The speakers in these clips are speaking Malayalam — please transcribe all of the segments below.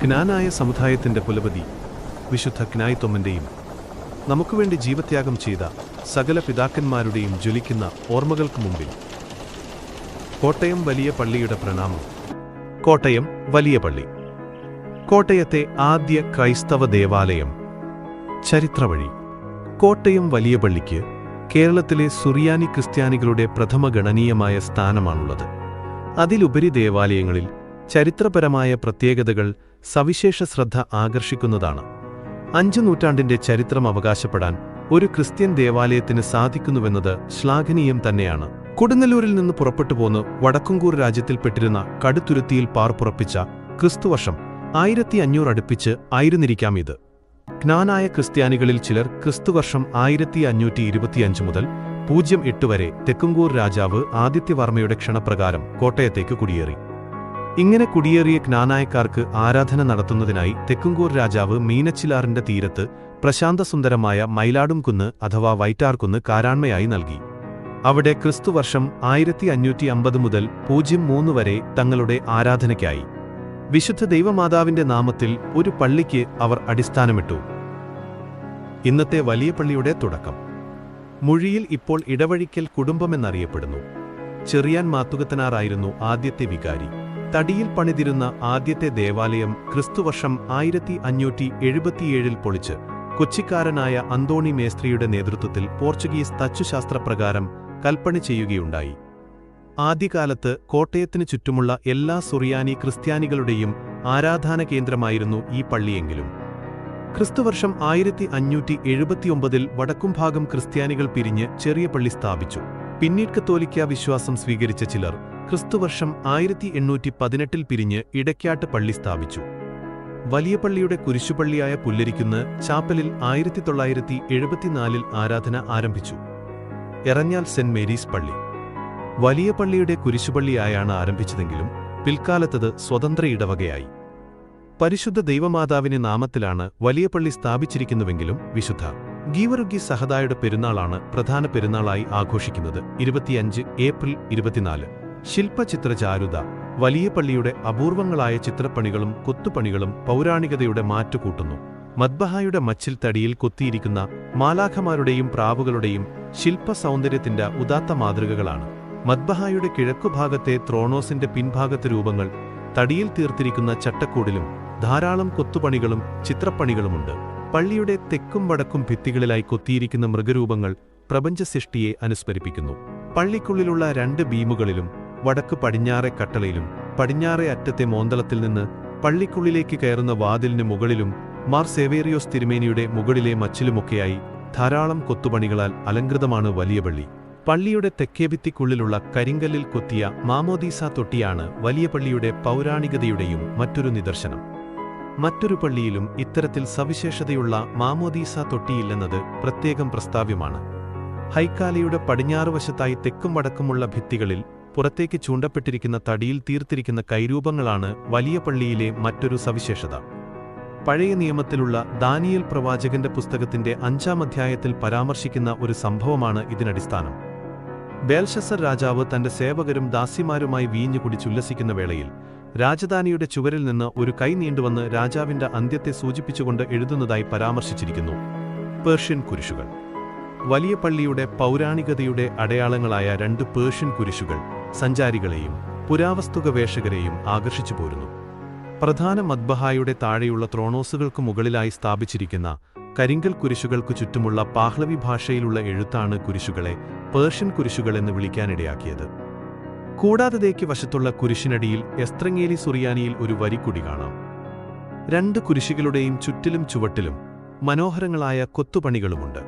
ക്നാനായ സമുദായത്തിന്റെ കുലപതി വിശുദ്ധ ക്നായിത്തൊമ്മന്റെയും നമുക്കുവേണ്ടി ജീവത്യാഗം ചെയ്ത സകല പിതാക്കന്മാരുടെയും ജ്വലിക്കുന്ന ഓർമ്മകൾക്ക് മുമ്പിൽ കോട്ടയം വലിയ പള്ളിയുടെ പ്രണാമം. കോട്ടയം വലിയ പള്ളി, കോട്ടയത്തെ ആദ്യ ക്രൈസ്തവ ദേവാലയം. ചരിത്രവഴി. കോട്ടയം വലിയ പള്ളിക്ക് കേരളത്തിലെ സുറിയാനി ക്രിസ്ത്യാനികളുടെ പ്രഥമ ഗണനീയമായ സ്ഥാനമാണുള്ളത്. അതിലുപരി ദേവാലയങ്ങളിൽ ചരിത്രപരമായ പ്രത്യേകതകൾ സവിശേഷ ശ്രദ്ധ ആകർഷിക്കുന്നതാണ്. 5 നൂറ്റാണ്ടിന്റെ ചരിത്രം അവകാശപ്പെടാൻ ഒരു ക്രിസ്ത്യൻ ദേവാലയത്തിന് സാധിക്കുന്നുവെന്നത് ശ്ലാഘനീയം തന്നെയാണ്. കൊടുങ്ങല്ലൂരിൽ നിന്ന് പുറപ്പെട്ടുപോന്ന് വടക്കുംകൂർ രാജ്യത്തിൽപ്പെട്ടിരുന്ന കടുത്തുരുത്തിയിൽ പാർപ്പുറപ്പിച്ച ക്രിസ്തുവർഷം 1500 അടുപ്പിച്ച് ആയിരുന്നിരിക്കാം ഇത്. ക്നാനായ ക്രിസ്ത്യാനികളിൽ ചിലർ ക്രിസ്തുവർഷം 1525 മുതൽ 08 വരെ തെക്കുംകൂർ രാജാവ് ആദിത്യവർമ്മയുടെ ക്ഷണപ്രകാരം കോട്ടയത്തേക്ക് കുടിയേറി. ഇങ്ങനെ കുടിയേറിയ ക്നാനായക്കാർക്ക് ആരാധന നടത്തുന്നതിനായി തെക്കുംകൂർ രാജാവ് മീനച്ചിലാറിന്റെ തീരത്ത് പ്രശാന്തസുന്ദരമായ മൈലാടുംകുന്ന് അഥവാ വൈറ്റാർകുന്ന് കാരാണ്മയായി നൽകി. അവിടെ ക്രിസ്തുവർഷം 1550 മുതൽ 03 വരെ തങ്ങളുടെ ആരാധനയ്ക്കായി വിശുദ്ധ ദൈവമാതാവിന്റെ നാമത്തിൽ ഒരു പള്ളിക്ക് അവർ അടിസ്ഥാനമിട്ടു. ഇന്നത്തെ വലിയ പള്ളിയുടെ തുടക്കം. മുഴിയിൽ ഇപ്പോൾ ഇടവഴിക്കൽ കുടുംബമെന്നറിയപ്പെടുന്നു. ചെറിയാൻ മാത്തുകത്തനാറായിരുന്നു ആദ്യത്തെ വികാരി. തടിയിൽ പണിതിരുന്ന ആദ്യത്തെ ദേവാലയം ക്രിസ്തുവർഷം 1577 പൊളിച്ച് കൊച്ചിക്കാരനായ അന്തോണി മേസ്ത്രിയുടെ നേതൃത്വത്തിൽ പോർച്ചുഗീസ് തച്ചുശാസ്ത്രപ്രകാരം കൽപ്പണി ചെയ്യുകയുണ്ടായി. ആദ്യകാലത്ത് കോട്ടയത്തിനു ചുറ്റുമുള്ള എല്ലാ സുറിയാനി ക്രിസ്ത്യാനികളുടെയും ആരാധനാ കേന്ദ്രമായിരുന്നു ഈ പള്ളിയെങ്കിലും ക്രിസ്തുവർഷം 1579 വടക്കുംഭാഗം ക്രിസ്ത്യാനികൾ പിരിഞ്ഞ് ചെറിയ പള്ളി സ്ഥാപിച്ചു. പിന്നീട് കത്തോലിക്ക വിശ്വാസം സ്വീകരിച്ച ചിലർ ക്രിസ്തുവർഷം 1818 പിരിഞ്ഞ് ഇടയ്ക്കാട്ട് പള്ളി സ്ഥാപിച്ചു. വലിയ പള്ളിയുടെ കുരിശുപള്ളിയായ പുല്ലരിക്കുന്ന് ചാപ്പലിൽ 1974 ആരാധന ആരംഭിച്ചു. എറഞ്ഞാൽ സെന്റ് മേരീസ് പള്ളി വലിയ പള്ളിയുടെ കുരിശുപള്ളിയായാണ് ആരംഭിച്ചതെങ്കിലും പിൽക്കാലത്തത് സ്വതന്ത്ര ഇടവകയായി. പരിശുദ്ധ ദൈവമാതാവിന്റെ നാമത്തിലാണ് വലിയ പള്ളി സ്ഥാപിച്ചിരിക്കുന്നുവെങ്കിലും വിശുദ്ധ ഗീവറുഗി സഹദായുടെ പെരുന്നാളാണ് പ്രധാന പെരുന്നാളായി ആഘോഷിക്കുന്നത്. 25 ഏപ്രിൽ 24. ശില്പചിത്രചാരുത. വലിയ പള്ളിയുടെ അപൂർവങ്ങളായ ചിത്രപ്പണികളും കൊത്തുപണികളും പൗരാണികതയുടെ മാറ്റുകൂട്ടുന്നു. മദ്ബഹായുടെ മച്ചിൽ തടിയിൽ കൊത്തിയിരിക്കുന്ന മാലാഖമാരുടെയും പ്രാവുകളുടെയും ശില്പ സൗന്ദര്യത്തിന്റെ ഉദാത്ത മാതൃകകളാണ്. മദ്ബഹായുടെ കിഴക്കുഭാഗത്തെ ത്രോണോസിന്റെ പിൻഭാഗത്തെ രൂപങ്ങൾ തടിയിൽ തീർത്തിരിക്കുന്ന ചട്ടക്കൂടിലും ധാരാളം കൊത്തുപണികളും ചിത്രപ്പണികളുമുണ്ട്. പള്ളിയുടെ തെക്കും വടക്കും ഭിത്തികളിലായി കൊത്തിയിരിക്കുന്ന മൃഗരൂപങ്ങൾ പ്രപഞ്ചസൃഷ്ടിയെ അനുസ്മരിപ്പിക്കുന്നു. പള്ളിക്കുള്ളിലുള്ള 2 ബീമുകളിലും വടക്ക് പടിഞ്ഞാറെ കട്ടളയിലും പടിഞ്ഞാറെ അറ്റത്തെ മോന്തളത്തിൽ നിന്ന് പള്ളിക്കുള്ളിലേക്ക് കയറുന്ന വാതിലിന് മുകളിലും മാർ സേവേറിയോസ് തിരുമേനിയുടെ മുകളിലെ മച്ചിലുമൊക്കെയായി ധാരാളം കൊത്തുപണികളാൽ അലങ്കൃതമാണ് വലിയ പള്ളി. പള്ളിയുടെ തെക്കേഭിത്തിക്കുള്ളിലുള്ള കരിങ്കല്ലിൽ കൊത്തിയ മാമോദീസ തൊട്ടിയാണ് വലിയ പള്ളിയുടെ പൗരാണികതയുടെയും മറ്റൊരു നിദർശനം. മറ്റൊരു പള്ളിയിലും ഇത്തരത്തിൽ സവിശേഷതയുള്ള മാമോദീസ തൊട്ടിയില്ലെന്നത് പ്രത്യേകം പ്രസ്താവ്യമാണ്. ഹൈക്കാലയുടെ പടിഞ്ഞാറുവശത്തായി തെക്കും വടക്കുമുള്ള ഭിത്തികളിൽ പുറത്തേക്ക് ചൂണ്ടപ്പെട്ടിരിക്കുന്ന തടിയിൽ തീർത്തിരിക്കുന്ന കൈരൂപങ്ങളാണ് വലിയ പള്ളിയിലെ മറ്റൊരു സവിശേഷത. പഴയ നിയമത്തിലുള്ള ദാനിയേൽ പ്രവാചകന്റെ പുസ്തകത്തിന്റെ 5-ാം അധ്യായത്തിൽ പരാമർശിക്കുന്ന ഒരു സംഭവമാണ് ഇതിനടിസ്ഥാനം. ബേൽഷസർ രാജാവ് തന്റെ സേവകരും ദാസിമാരുമായി വീഞ്ഞു കുടിച്ചുല്ലസിക്കുന്ന വേളയിൽ രാജധാനിയുടെ ചുവരിൽ നിന്ന് ഒരു കൈ നീണ്ടുവന്ന് രാജാവിന്റെ അന്ത്യത്തെ സൂചിപ്പിച്ചുകൊണ്ട് എഴുതുന്നതായി പരാമർശിച്ചിരിക്കുന്നു. പേർഷ്യൻ കുരിശുകൾ. വലിയ പള്ളിയുടെ പൗരാണികതയുടെ അടയാളങ്ങളായ 2 പേർഷ്യൻ കുരിശുകൾ സഞ്ചാരികളെയും പുരാവസ്തു ഗവേഷകരെയും ആകർഷിച്ചു പോരുന്നു. പ്രധാന മദ്ബഹായുടെ താഴെയുള്ള ത്രോണോസുകൾക്ക് മുകളിലായി സ്ഥാപിച്ചിരിക്കുന്ന കരിങ്കൽ കുരിശുകൾക്കു ചുറ്റുമുള്ള പാഹ്ലവി ഭാഷയിലുള്ള എഴുത്താണ് കുരിശുകളെ പേർഷ്യൻ കുരിശുകൾ എന്ന് വിളിക്കാനിടയാക്കിയത്. കൂടാതെ തേക്ക് വശത്തുള്ള കുരിശിനടിയിൽ എസ്ത്രങ്ങേലി സുറിയാനിയിൽ ഒരു വരിക്കുടി കാണാം. 2 കുരിശുകളുടെയും ചുറ്റിലും ചുവട്ടിലും മനോഹരങ്ങളായ കൊത്തുപണികളുമുണ്ട്.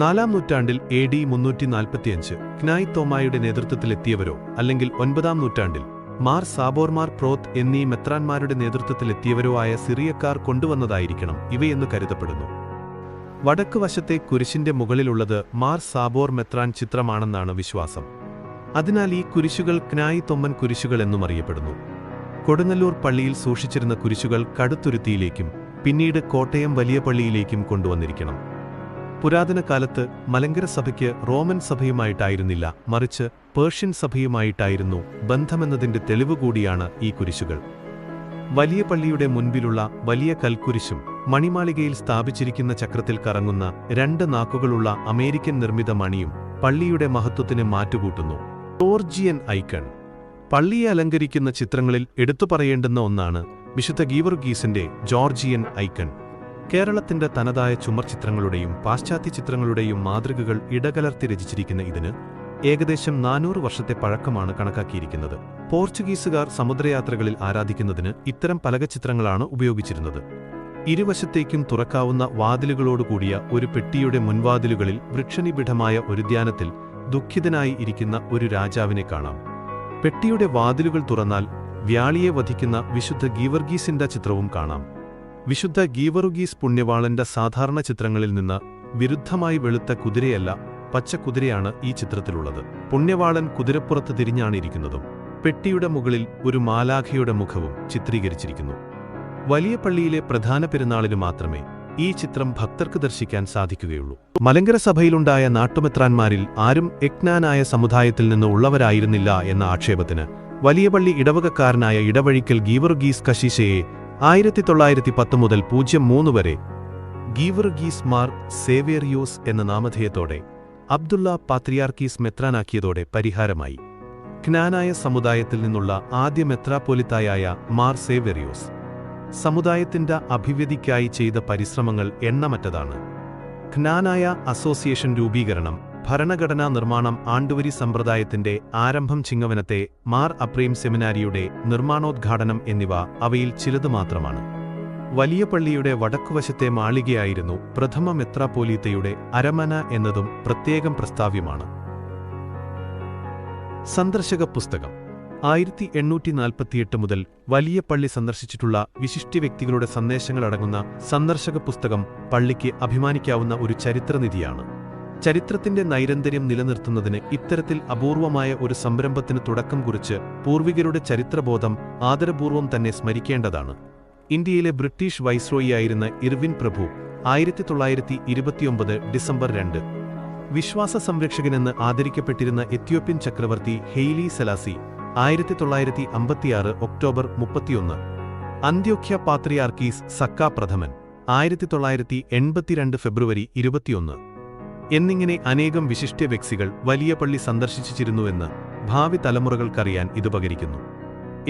4-ാം നൂറ്റാണ്ടിൽ AD 345 ക്നായിത്തോമായുടെ നേതൃത്വത്തിലെത്തിയവരോ അല്ലെങ്കിൽ 9-ാം നൂറ്റാണ്ടിൽ മാർ സാബോർമാർ പ്രോത്ത് എന്നീ മെത്രാന്മാരുടെ നേതൃത്വത്തിലെത്തിയവരോ ആയ സിറിയക്കാർ കൊണ്ടുവന്നതായിരിക്കണം ഇവയെന്ന് കരുതപ്പെടുന്നു. വടക്ക് വശത്തെ കുരിശിന്റെ മുകളിലുള്ളത് മാർ സാബോർ മെത്രാൻ ചിത്രമാണെന്നാണ് വിശ്വാസം. അതിനാൽ ഈ കുരിശുകൾ ക്നായിത്തൊമ്മൻ കുരിശുകൾ എന്നും അറിയപ്പെടുന്നു. കൊടുങ്ങല്ലൂർ പള്ളിയിൽ സൂക്ഷിച്ചിരുന്ന കുരിശുകൾ കടുത്തുരുത്തിയിലേക്കും പിന്നീട് കോട്ടയം വലിയ പള്ളിയിലേക്കും കൊണ്ടുവന്നിരിക്കണം. പുരാതന കാലത്ത് മലങ്കര സഭയ്ക്ക് റോമൻ സഭയുമായിട്ടായിരുന്നില്ല, മറിച്ച് പേർഷ്യൻ സഭയുമായിട്ടായിരുന്നു ബന്ധമെന്നതിന്റെ തെളിവുകൂടിയാണ് ഈ കുരിശുകൾ. വലിയ പള്ളിയുടെ മുൻപിലുള്ള വലിയ കൽക്കുരിശും മണിമാളികയിൽ സ്ഥാപിച്ചിരിക്കുന്ന ചക്രത്തിൽ കറങ്ങുന്ന 2 നാക്കുകളുള്ള അമേരിക്കൻ നിർമ്മിത മണിയും പള്ളിയുടെ മഹത്വത്തിന് മാറ്റുകൂട്ടുന്നു. Georgian icon. പള്ളിയെ അലങ്കരിക്കുന്ന ചിത്രങ്ങളിൽ എടുത്തുപറയേണ്ടുന്ന ഒന്നാണ് വിശുദ്ധ ഗീവർഗീസിന്റെ ജോർജിയൻ ഐക്കൺ. കേരളത്തിന്റെ തനതായ ചുമർചിത്രങ്ങളുടെയും പാശ്ചാത്യ ചിത്രങ്ങളുടെയും മാതൃകകൾ ഇടകലർത്തി രചിച്ചിരിക്കുന്ന ഇതിന് ഏകദേശം 400 വർഷത്തെ പഴക്കമാണ് കണക്കാക്കിയിരിക്കുന്നത്. പോർച്ചുഗീസുകാർ സമുദ്രയാത്രകളിൽ ആരാധിക്കുന്നതിന് ഇത്തരം പലകച്ചിത്രങ്ങളാണ് ഉപയോഗിച്ചിരുന്നത്. ഇരുവശത്തേക്കും തുറക്കാവുന്ന വാതിലുകളോടുകൂടിയ ഒരു പെട്ടിയുടെ മുൻവാതിലുകളിൽ വൃക്ഷനിബിഡമായ ഒരു ധ്യാനത്തിൽ ദുഃഖിതനായി ഇരിക്കുന്ന ഒരു രാജാവിനെ കാണാം. പെട്ടിയുടെ വാതിലുകൾ തുറന്നാൽ വ്യാളിയെ വധിക്കുന്ന വിശുദ്ധ ഗീവർഗീസിന്റെ ചിത്രവും കാണാം. വിശുദ്ധ ഗീവറുഗീസ് പുണ്യവാളന്റെ സാധാരണ ചിത്രങ്ങളിൽ നിന്ന് വിരുദ്ധമായി വെളുത്ത കുതിരയല്ല, പച്ചക്കുതിരയാണ് ഈ ചിത്രത്തിലുള്ളത്. പുണ്യവാളൻ കുതിരപ്പുറത്ത് തിരിഞ്ഞാണ് ഇരിക്കുന്നതും. പെട്ടിയുടെ മുകളിൽ ഒരു മാലാഖയുടെ മുഖവും ചിത്രീകരിച്ചിരിക്കുന്നു. വലിയ പള്ളിയിലെ പ്രധാന പെരുന്നാളിന് മാത്രമേ ഈ ചിത്രം ഭക്തർക്ക് ദർശിക്കാൻ സാധിക്കുകയുള്ളൂ. മലങ്കര സഭയിലുണ്ടായ നാട്ടുമെത്രാന്മാരിൽ ആരും എക്നാനായ സമുദായത്തിൽ നിന്ന് ഉള്ളവരായിരുന്നില്ല എന്ന ആക്ഷേപത്തിന് വലിയ പള്ളി ഇടവകക്കാരനായ ഇടവഴിക്കൽ ഗീവറുഗീസ് കശീശയെ 1910 മുതൽ 03 വരെ ഗീവറുഗീസ് മാർ സേവേറിയോസ് എന്ന നാമധേയത്തോടെ അബ്ദുള്ള പാത്രിയാർക്കീസ് മെത്രാനാക്കിയതോടെ പരിഹാരമായി. ക്നാനായ സമുദായത്തിൽ നിന്നുള്ള ആദ്യ മെത്രാപ്പൊലിത്തായായ മാർ സേവേറിയോസ് സമുദായത്തിന്റെ അഭിവൃദ്ധിക്കായി ചെയ്ത പരിശ്രമങ്ങൾ എണ്ണമറ്റതാണ്. ക്നാനായ അസോസിയേഷൻ രൂപീകരണം, ഭരണഘടനാ നിർമ്മാണം, ആണ്ടുവരി സമ്പ്രദായത്തിന്റെ ആരംഭം, ചിങ്ങവനത്തെ മാർ അപ്രേം സെമിനാരിയുടെ നിർമ്മാണോദ്ഘാടനം എന്നിവ അവയിൽ ചിലത് മാത്രമാണ്. വലിയ പള്ളിയുടെ വടക്കുവശത്തെ മാളികയായിരുന്നു പ്രഥമ മെത്രാപ്പൊലീത്തയുടെ അരമന എന്നതും പ്രത്യേകം പ്രസ്താവ്യമാണ്. സന്ദർശക പുസ്തകം. 1848 മുതൽ വലിയ പള്ളി സന്ദർശിച്ചിട്ടുള്ള വിശിഷ്ട വ്യക്തികളുടെ സന്ദേശങ്ങളടങ്ങുന്ന സന്ദർശക പുസ്തകം പള്ളിക്ക് അഭിമാനിക്കാവുന്ന ഒരു ചരിത്രനിധിയാണ്. ചരിത്രത്തിന്റെ നൈരന്തര്യം നിലനിർത്തുന്നതിന് ഇത്തരത്തിൽ അപൂർവമായ ഒരു സംരംഭത്തിന് തുടക്കം കുറിച്ച് പൂർവികരുടെ ചരിത്രബോധം ആദരപൂർവ്വം തന്നെ സ്മരിക്കേണ്ടതാണ്. ഇന്ത്യയിലെ ബ്രിട്ടീഷ് വൈസ്രോയിയായിരുന്ന ഇർവിൻ പ്രഭു 1929 ഡിസംബർ 2 വിശ്വാസ സംരക്ഷകനെന്ന് ആദരിക്കപ്പെട്ടിരുന്ന എത്യോപ്യൻ ചക്രവർത്തി ഹെയ്ലി സെലാസി 1956 ഒക്ടോബർ 31 അന്ത്യോഖ്യ പാത്രിയാർക്കീസ് സക്ക പ്രഥമൻ 1982 ഫെബ്രുവരി 21 എന്നിങ്ങനെ അനേകം വിശിഷ്ട വ്യക്തികൾ വലിയ പള്ളി സന്ദർശിച്ചിരുന്നുവെന്ന് ഭാവി തലമുറകൾക്കറിയാൻ ഇതുപകരിക്കുന്നു.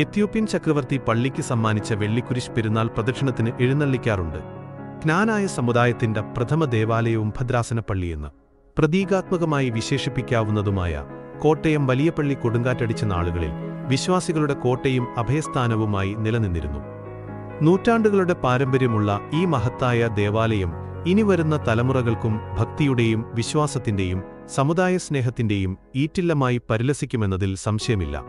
എത്യോപ്യൻ ചക്രവർത്തി പള്ളിക്ക് സമ്മാനിച്ച വെള്ളിക്കുരിശ് പെരുന്നാൾ പ്രദക്ഷിണത്തിന് എഴുന്നള്ളിക്കാറുണ്ട്. ക്നാനായ സമുദായത്തിന്റെ പ്രഥമ ദേവാലയവും ഭദ്രാസന പള്ളിയെന്ന് പ്രതീകാത്മകമായി വിശേഷിപ്പിക്കാവുന്നതുമായ കോട്ടയം വലിയ പള്ളി കൊടുങ്കാറ്റടിച്ച നാളുകളിൽ വിശ്വാസികളുടെ കോട്ടയും അഭയസ്ഥാനവുമായി നിലനിന്നിരുന്നു. നൂറ്റാണ്ടുകളുടെ പാരമ്പര്യമുള്ള ഈ മഹത്തായ ദേവാലയം ഇനി വരുന്ന തലമുറകൾക്കും ഭക്തിയുടെയും വിശ്വാസത്തിന്റെയും സമുദായ സ്നേഹത്തിന്റെയും ഈറ്റില്ലമായി പരിലസിക്കുമെന്നതിൽ സംശയമില്ല.